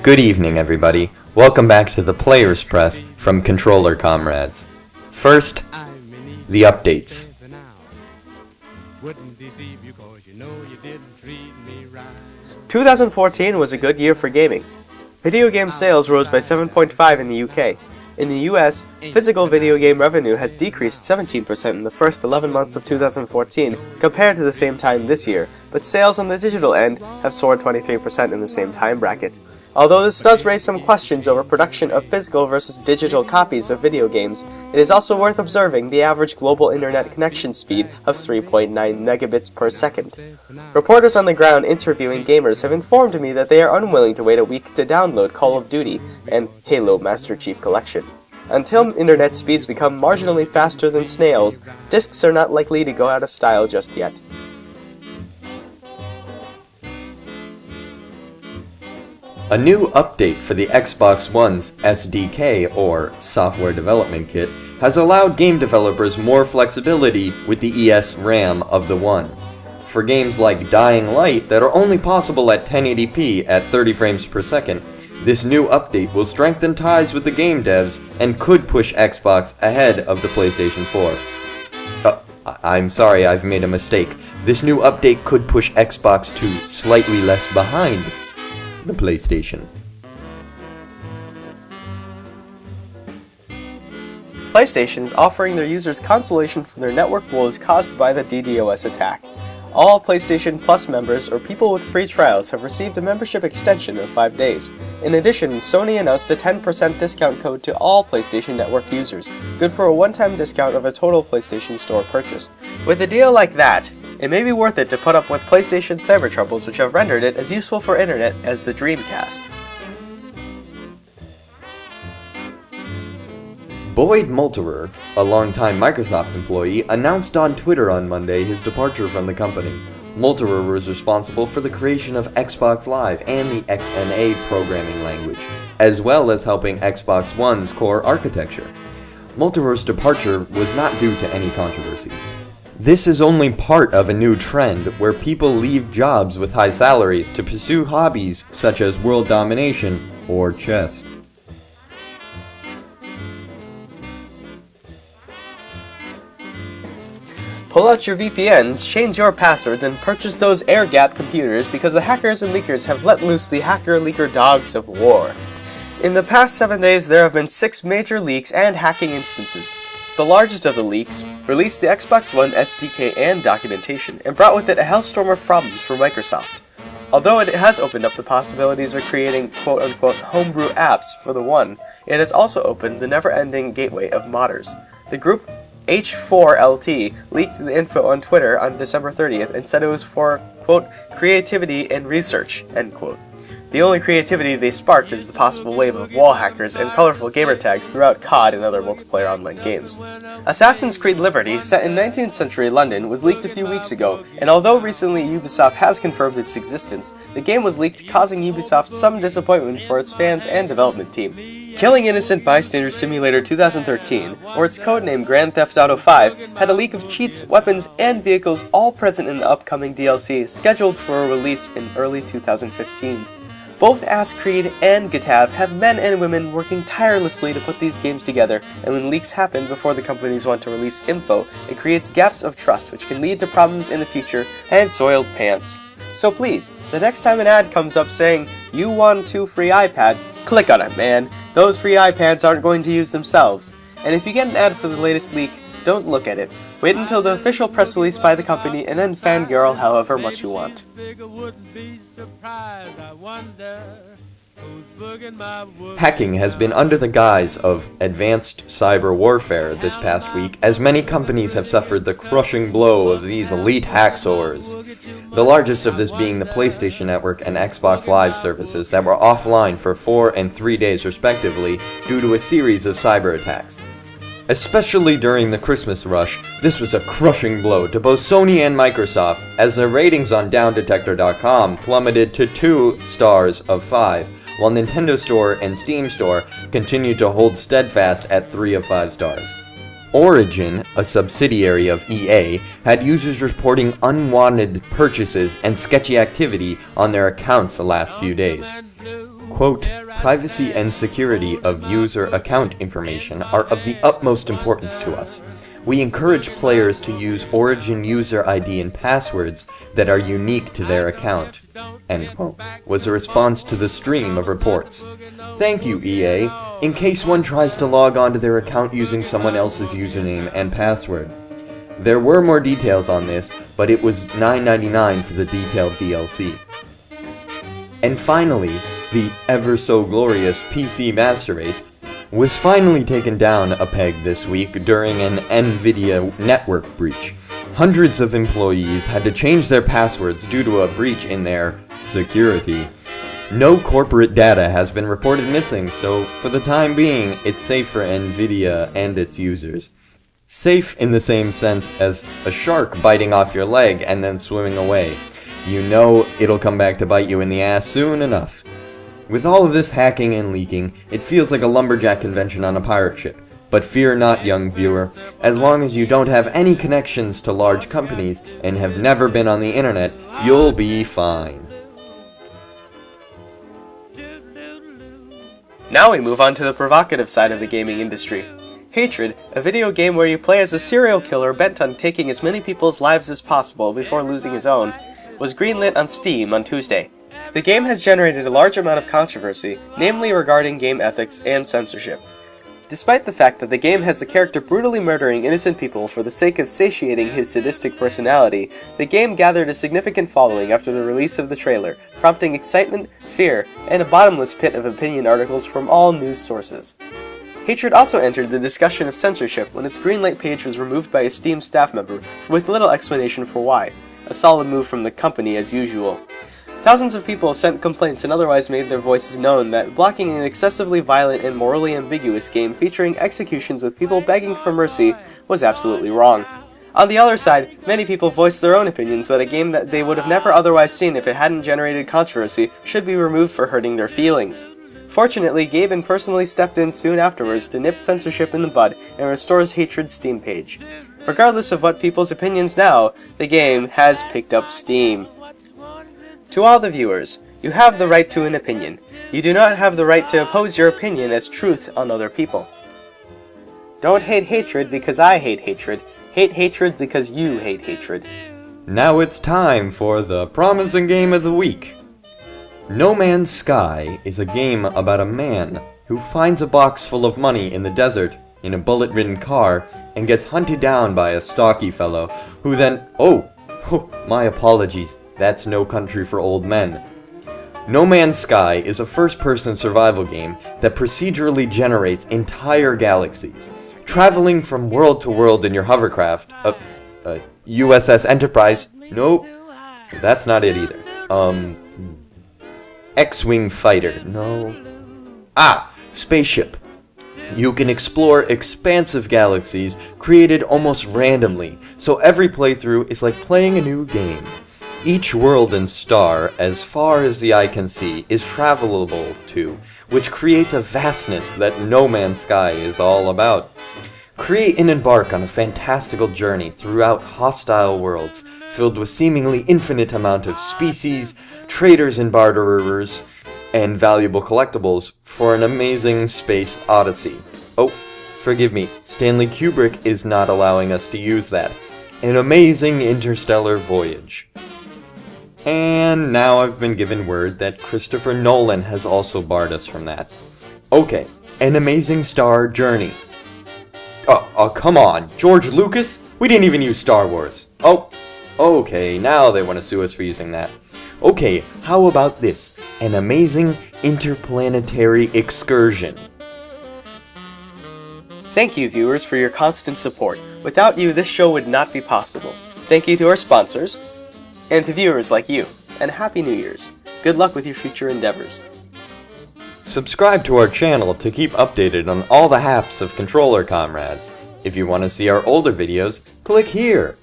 Good evening, everybody. Welcome back to the Players Press from Controller Comrades. First, the updates. 2014 was a good year for gaming. Video game sales rose by 7.5% in the UK. In the US, physical video game revenue has decreased 17% in the first 11 months of 2014 compared to the same time this year, but sales on the digital end have soared 23% in the same time bracket. Although this does raise some questions over production of physical versus digital copies of video games, it is also worth observing the average global internet connection speed of 3.9 megabits per second. Reporters on the ground interviewing gamers have informed me that they are unwilling to wait a week to download Call of Duty and Halo Master Chief Collection. Until internet speeds become marginally faster than snails, discs are not likely to go out of style just yet. A new update for the Xbox One's SDK, or Software Development Kit, has allowed game developers more flexibility with the ES RAM of the One. For games like Dying Light that are only possible at 1080p at 30 frames per second, this new update will strengthen ties with the game devs and could push Xbox ahead of the PlayStation 4. I'm sorry, I've made a mistake. This new update could push Xbox to slightly less behind the PlayStation. PlayStation is offering their users consolation for their network woes caused by the DDoS attack. All PlayStation Plus members or people with free trials have received a membership extension of 5 days. In addition, Sony announced a 10% discount code to all PlayStation Network users, good for a one-time discount of a total PlayStation Store purchase. With a deal like that, it may be worth it to put up with PlayStation cyber troubles which have rendered it as useful for internet as the Dreamcast. Boyd Multiword, a longtime Microsoft employee, announced on Twitter on Monday his departure from the company. Multiword was responsible for the creation of Xbox Live and the XNA programming language, as well as helping Xbox One's core architecture. Multiword's departure was not due to any controversy. This is only part of a new trend where people leave jobs with high salaries to pursue hobbies such as world domination or chess. Pull out your VPNs, change your passwords, and purchase those air-gapped computers because the hackers and leakers have let loose the hacker-leaker dogs of war. In the past 7 days, there have been 6 major leaks and hacking instances. The largest of the leaks released the Xbox One SDK and documentation, and brought with it a hellstorm of problems for Microsoft. Although it has opened up the possibilities of creating quote-unquote homebrew apps for the One, it has also opened the never-ending gateway of modders. The group H4LT leaked the info on Twitter on December 30th and said it was for, quote, creativity and research, end quote. The only creativity they sparked is the possible wave of wall hackers and colorful gamer tags throughout COD and other multiplayer online games. Assassin's Creed Liberty, set in 19th century London, was leaked a few weeks ago, and although recently Ubisoft has confirmed its existence, the game was leaked, causing Ubisoft some disappointment for its fans and development team. Killing Innocent Bystander Simulator 2013, or its codename Grand Theft Auto 5, had a leak of cheats, weapons, and vehicles all present in the upcoming DLC, scheduled for a release in early 2015. Both Ass Creed and Getav have men and women working tirelessly to put these games together, and when leaks happen before the companies want to release info, it creates gaps of trust which can lead to problems in the future and soiled pants. So please, the next time an ad comes up saying, you won 2 free iPads, click on it, man. Those free iPads aren't going to use themselves. And if you get an ad for the latest leak, don't look at it. Wait until the official press release by the company and then fangirl however much you want. Hacking has been under the guise of advanced cyber warfare this past week, as many companies have suffered the crushing blow of these elite hacksaws. The largest of this being the PlayStation Network and Xbox Live services that were offline for 4 and 3 days respectively due to a series of cyber attacks. Especially during the Christmas rush, this was a crushing blow to both Sony and Microsoft, as their ratings on DownDetector.com plummeted to 2 stars of 5, while Nintendo Store and Steam Store continued to hold steadfast at 3 of 5 stars. Origin, a subsidiary of EA, had users reporting unwanted purchases and sketchy activity on their accounts the last few days. quote, "Privacy and security of user account information are of the utmost importance to us. We encourage players to use Origin user ID and passwords that are unique to their account," end quote, was a response to the stream of reports. "Thank you, EA, in case one tries to log onto their account using someone else's username and password." There were more details on this, but it was $9.99 for the detailed DLC. And finally, the ever-so-glorious PC Master Race was finally taken down a peg this week during an NVIDIA network breach. Hundreds of employees had to change their passwords due to a breach in their security. No corporate data has been reported missing, so for the time being, it's safe for NVIDIA and its users. Safe in the same sense as a shark biting off your leg and then swimming away. You know it'll come back to bite you in the ass soon enough. With all of this hacking and leaking, it feels like a lumberjack convention on a pirate ship. But fear not, young viewer. As long as you don't have any connections to large companies and have never been on the internet, you'll be fine. Now we move on to the provocative side of the gaming industry. Hatred, a video game where you play as a serial killer bent on taking as many people's lives as possible before losing his own, was greenlit on Steam on Tuesday. The game has generated a large amount of controversy, namely regarding game ethics and censorship. Despite the fact that the game has the character brutally murdering innocent people for the sake of satiating his sadistic personality, the game gathered a significant following after the release of the trailer, prompting excitement, fear, and a bottomless pit of opinion articles from all news sources. Hatred also entered the discussion of censorship when its greenlight page was removed by a Steam staff member, with little explanation for why, a solid move from the company as usual. Thousands of people sent complaints and otherwise made their voices known that blocking an excessively violent and morally ambiguous game featuring executions with people begging for mercy was absolutely wrong. On the other side, many people voiced their own opinions that a game that they would have never otherwise seen if it hadn't generated controversy should be removed for hurting their feelings. Fortunately, Gaben personally stepped in soon afterwards to nip censorship in the bud and restores Hatred's Steam page. Regardless of what people's opinions now, the game has picked up steam. To all the viewers, you have the right to an opinion. You do not have the right to oppose your opinion as truth on other people. Don't hate hatred because I hate hatred. Hate hatred because you hate hatred. Now it's time for the promising game of the week. No Man's Sky is a game about a man who finds a box full of money in the desert in a bullet-ridden car and gets hunted down by a stocky fellow who then... Oh, my apologies. That's No Country for Old Men. No Man's Sky is a first-person survival game that procedurally generates entire galaxies. Traveling from world to world in your hovercraft, USS Enterprise, nope, that's not it either. X-Wing Fighter, no. Spaceship. You can explore expansive galaxies created almost randomly, so every playthrough is like playing a new game. Each world and star, as far as the eye can see, is travelable to, which creates a vastness that No Man's Sky is all about. Create and embark on a fantastical journey throughout hostile worlds, filled with seemingly infinite amount of species, traders and barterers, and valuable collectibles for an amazing space odyssey. Oh, forgive me, Stanley Kubrick is not allowing us to use that. An amazing interstellar voyage. And now I've been given word that Christopher Nolan has also barred us from that. Okay, an amazing star journey. Oh, come on, George Lucas? We didn't even use Star Wars. Oh, okay, now they want to sue us for using that. Okay, how about this? An amazing interplanetary excursion. Thank you, viewers, for your constant support. Without you, this show would not be possible. Thank you to our sponsors, and to viewers like you, and Happy New Year's. Good luck with your future endeavors. Subscribe to our channel to keep updated on all the haps of Controller Comrades. If you want to see our older videos, click here.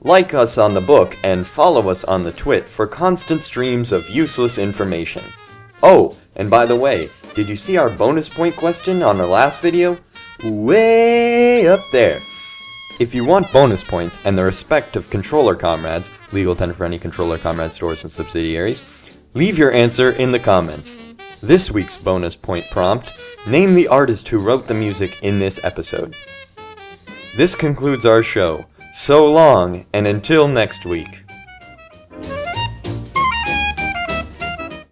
Like us on the book and follow us on the Twit for constant streams of useless information. Oh, and by the way, did you see our bonus point question on our last video? Way up there. If you want bonus points and the respect of Controller Comrades, legal tender for any Controller Comrades stores and subsidiaries, leave your answer in the comments. This week's bonus point prompt: name the artist who wrote the music in this episode. This concludes our show. So long, and until next week.